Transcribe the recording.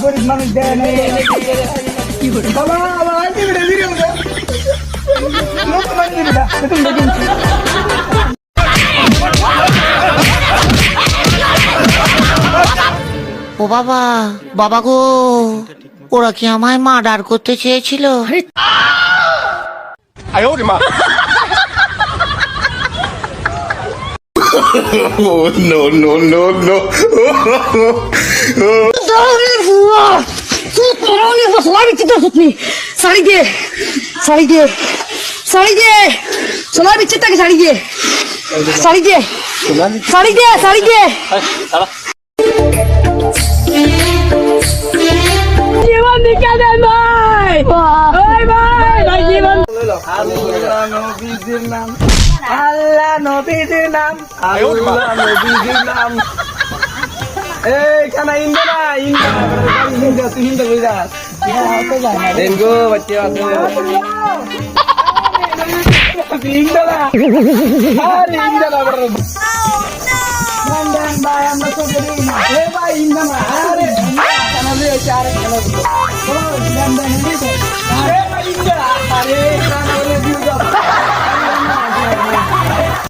গরিব মানুষ দেয় না বাবা ও বাবা, বাবা গো, ওরা কি আমায় মার্ডার করতে চেয়েছিল? Oh, no, no, no, no. Sari दे साड़ी दे साड़ी दे सोना बिच्छे तक साड़ी दे साड़ी दे साड़ी दे साड़ी दे जीवन निकाल दे भाई भाई भाई जीवन আল্লাহ নবীর নাম আল্লাহ নবীর নাম আল্লাহ নবীর নাম এই খানা ইন্দা ইন্দা তুই ইন্দা কই যাস দেন গো বাচ্চা আছে ইন্দা না আরে ইন্দা না বড় বন্ধন ভাই আমরা তো করি না এ ভাই ইন্দা না আরে খানা দিয়ে চার খানা ও বন্ধন দিতে আরে ভাই ইন্দা আরে খানা দিয়ে দিও